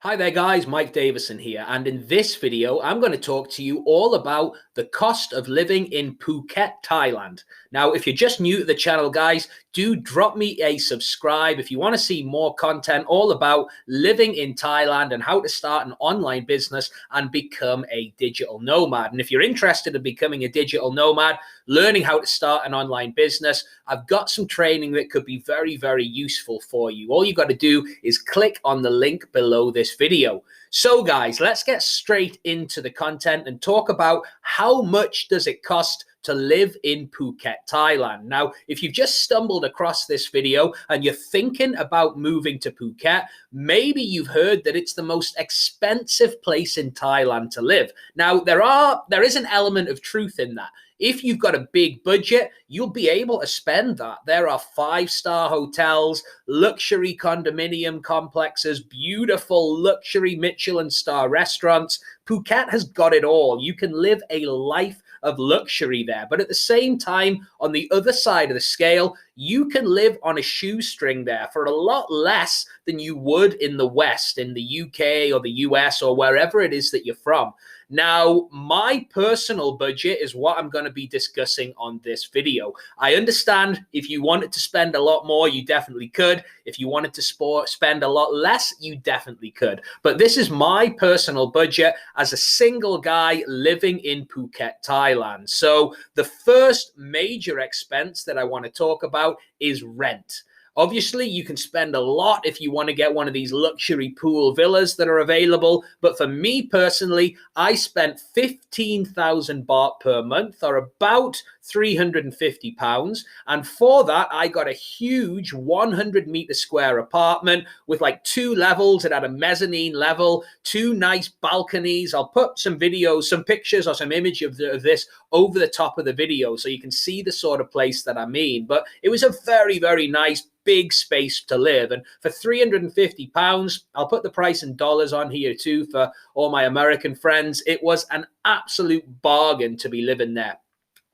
Hi there guys, Mike Davison here, and in this video I'm going to talk to you all about the cost of living in Phuket, Thailand. Now, if you're just new to the channel guys, do drop me a subscribe if you want to see more content all about living in Thailand and how to start an online business and become a digital nomad. And if you're interested in becoming a digital nomad, learning how to start an online business, I've got some training that could be very, very useful for you. All you got to do is click on the link below this video. So guys, let's get straight into the content and talk about how much does it cost to live in Phuket, Thailand. Now, if you've just stumbled across this video and you're thinking about moving to Phuket, maybe you've heard that it's the most expensive place in Thailand to live. Now, there is an element of truth in that. If you've got a big budget, you'll be able to spend that. There are five-star hotels, luxury condominium complexes, beautiful luxury Michelin star restaurants. Phuket has got it all. You can live a life of luxury there. But at the same time, on the other side of the scale, you can live on a shoestring there for a lot less than you would in the West, in the UK or the US or wherever it is that you're from. Now, my personal budget is what I'm going to be discussing on this video. I understand if you wanted to spend a lot more, you definitely could. If you wanted to spend a lot less, you definitely could. But this is my personal budget as a single guy living in Phuket, Thailand. So the first major expense that I want to talk about is rent. Obviously, you can spend a lot if you want to get one of these luxury pool villas that are available. But for me personally, I spent 15,000 baht per month, or about £350. And for that, I got a huge 100-meter square apartment with like 2 levels. It had a mezzanine level, 2 nice balconies. I'll put some videos, some pictures or some image of this over the top of the video so you can see the sort of place that I mean. But it was a very, very nice big space to live. And for £350, I'll put the price in dollars on here too for all my American friends. It was an absolute bargain to be living there.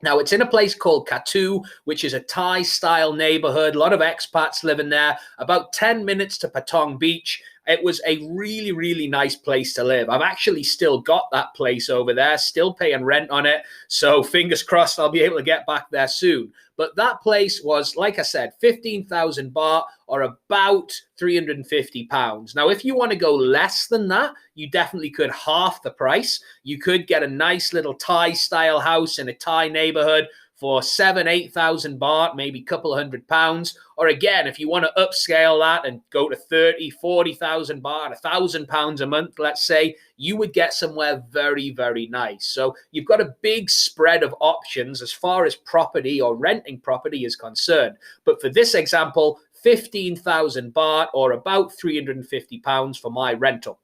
Now, it's in a place called Katu, which is a Thai-style neighborhood. A lot of expats living there, about 10 minutes to Patong Beach. It was a really, really nice place to live. I've actually still got that place over there, still paying rent on it. So fingers crossed I'll be able to get back there soon. But that place was, like I said, 15,000 baht or about £350. Now, if you want to go less than that, you definitely could half the price. You could get a nice little Thai-style house in a Thai neighborhood for 7,000-8,000 baht, maybe a couple of £100. Or again, if you want to upscale that and go to 30,000-40,000 baht, £1,000 a month, let's say, you would get somewhere very, very nice. So you've got a big spread of options as far as property or renting property is concerned. But for this example, 15,000 baht or about £350 for my rental.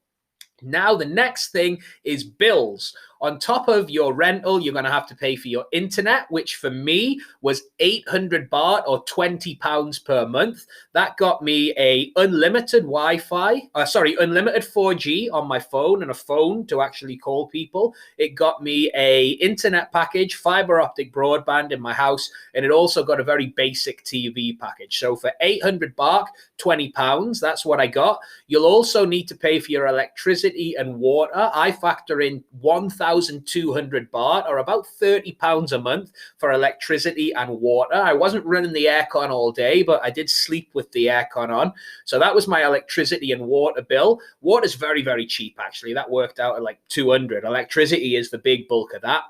Now, the next thing is bills. On top of your rental, you're going to have to pay for your internet, which for me was 800 baht or £20 per month. That got me a unlimited unlimited 4G on my phone and a phone to actually call people. It got me a internet package, fiber optic broadband in my house, and it also got a very basic TV package. So for 800 baht, £20, that's what I got. You'll also need to pay for your electricity and water. I factor in 1,200 baht or about £30 a month for electricity and water. I wasn't running the aircon all day, but I did sleep with the aircon on. So that was my electricity and water bill. Water's very, very cheap, actually. That worked out at like 200. Electricity is the big bulk of that.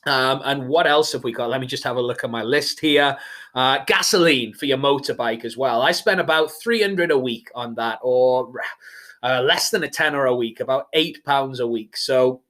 And what else have we got? Let me just have a look at my list here. Gasoline for your motorbike as well. I spent about 300 a week on that, or less than a tenner a week, about £8 a week. So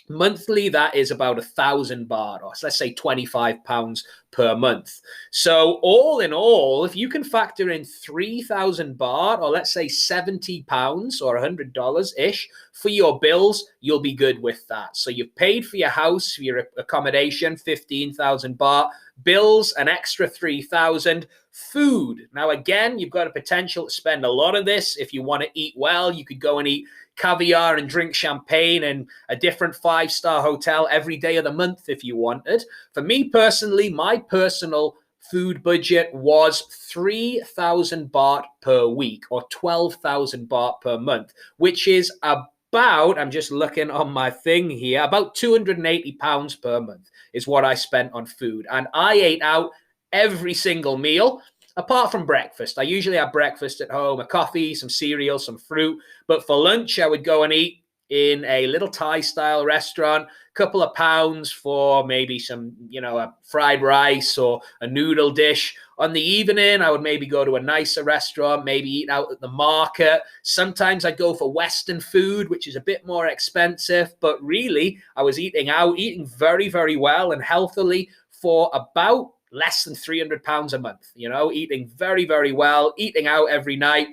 monthly, that is about 1,000 baht, or let's say £25 per month. So all in all, if you can factor in 3,000 baht, or let's say £70 or $100-ish for your bills, you'll be good with that. So you've paid for your house, for your accommodation, 15,000 baht, bills, an extra 3,000. Food. Now, again, you've got a potential to spend a lot of this. If you want to eat well, you could go and eat caviar and drink champagne in a different 5-star hotel every day of the month if you wanted. For me personally, my personal food budget was 3,000 baht per week, or 12,000 baht per month, which is about, I'm just looking on my thing here, about £280 per month is what I spent on food. And I ate out every single meal, apart from breakfast. I usually have breakfast at home, a coffee, some cereal, some fruit. But for lunch, I would go and eat in a little Thai-style restaurant, couple of pounds for maybe some, a fried rice or a noodle dish. On the evening, I would maybe go to a nicer restaurant, maybe eat out at the market. Sometimes I'd go for Western food, which is a bit more expensive. But really, I was eating out, eating very, very well and healthily for about less than £300 a month, eating very, very well, eating out every night.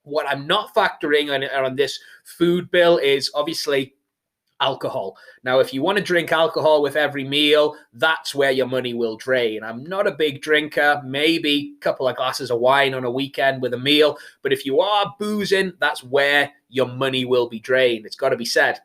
What I'm not factoring on this food bill is obviously alcohol. Now, if you want to drink alcohol with every meal, that's where your money will drain. I'm not a big drinker, maybe a couple of glasses of wine on a weekend with a meal. But if you are boozing, that's where your money will be drained. It's got to be said.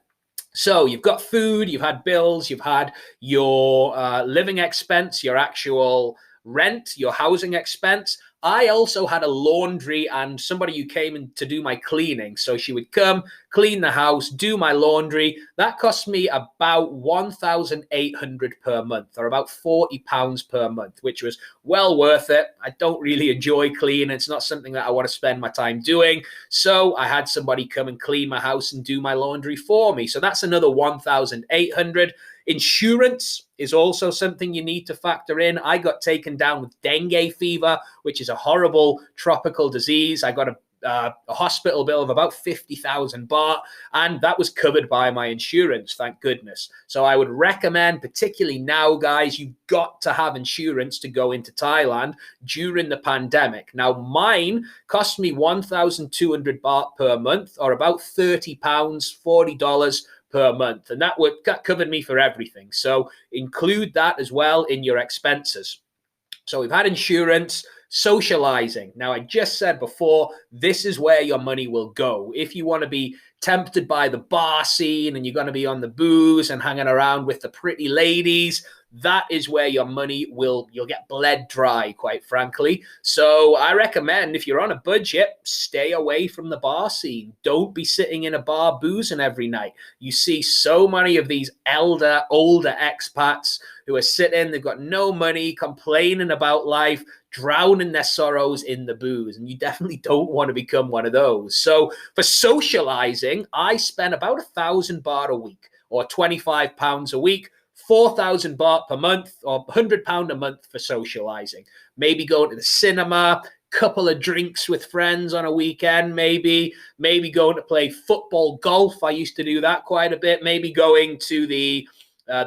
So you've got food, you've had bills, you've had your living expense, your actual rent, your housing expense. I also had a laundry and somebody who came in to do my cleaning. So she would come, clean the house, do my laundry. That cost me about 1,800 per month, or about £40 per month, which was well worth it. I don't really enjoy cleaning. It's not something that I want to spend my time doing. So I had somebody come and clean my house and do my laundry for me. So that's another 1,800. Insurance is also something you need to factor in. I got taken down with dengue fever, which is a horrible tropical disease. I got a hospital bill of about 50,000 baht, and that was covered by my insurance, thank goodness. So I would recommend, particularly now, guys, you've got to have insurance to go into Thailand during the pandemic. Now, mine cost me 1,200 baht per month, or about £30, $40 per month, and that covered me for everything. So include that as well in your expenses. So we've had insurance, socializing. Now, I just said before, this is where your money will go. If you want to be tempted by the bar scene and you're going to be on the booze and hanging around with the pretty ladies, that is where your money you'll get bled dry, quite frankly. So I recommend, if you're on a budget, stay away from the bar scene. Don't be sitting in a bar boozing every night. You see so many of these older expats who are sitting, they've got no money, complaining about life, drowning their sorrows in the booze. And you definitely don't want to become one of those. So for socializing, I spent about 1,000 baht a week, or £25 a week. 4,000 baht per month, or £100 a month for socializing. Maybe going to the cinema, couple of drinks with friends on a weekend, maybe going to play football, golf. I used to do that quite a bit. Maybe going to the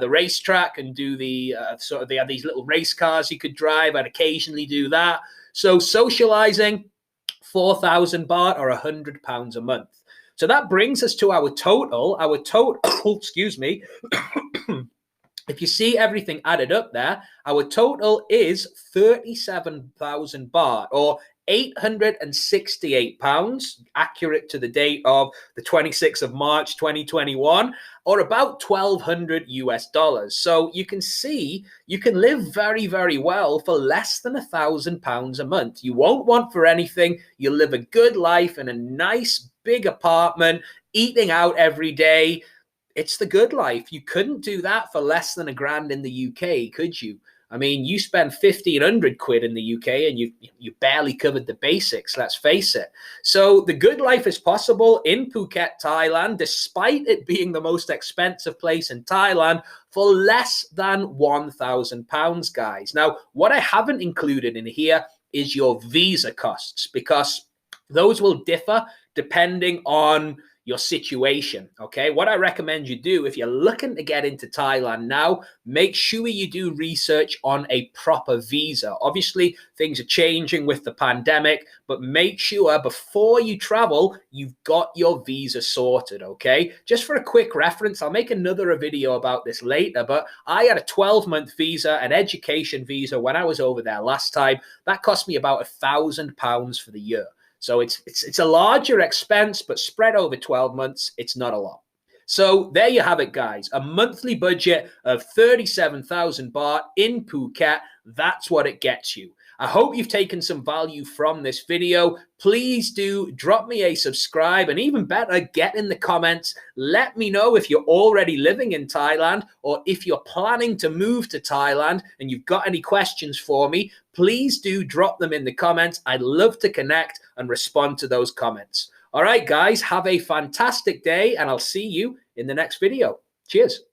racetrack and do they have these little race cars you could drive. I'd occasionally do that. So socializing, 4,000 baht, or £100 a month. So that brings us to our total, excuse me. If you see everything added up there, our total is 37,000 baht, or £868, accurate to the date of the 26th of March, 2021, or about $1,200. So you can see you can live very, very well for less than £1,000 a month. You won't want for anything. You'll live a good life in a nice big apartment, eating out every day. It's the good life. You couldn't do that for less than £1,000 in the UK, could you? I mean, you spend 1,500 quid in the UK and you barely covered the basics, let's face it. So the good life is possible in Phuket, Thailand, despite it being the most expensive place in Thailand, for less than £1,000, guys. Now, what I haven't included in here is your visa costs, because those will differ depending on your situation, okay? What I recommend you do, if you're looking to get into Thailand now, make sure you do research on a proper visa. Obviously, things are changing with the pandemic, but make sure before you travel, you've got your visa sorted, okay? Just for a quick reference, I'll make another video about this later, but I had a 12-month visa, an education visa, when I was over there last time. That cost me about £1,000 for the year. So it's a larger expense, but spread over 12 months, it's not a lot. So there you have it, guys. A monthly budget of 37,000 baht in Phuket. That's what it gets you. I hope you've taken some value from this video. Please do drop me a subscribe, and even better, get in the comments. Let me know if you're already living in Thailand or if you're planning to move to Thailand and you've got any questions for me. Please do drop them in the comments. I'd love to connect and respond to those comments. All right, guys, have a fantastic day, and I'll see you in the next video. Cheers.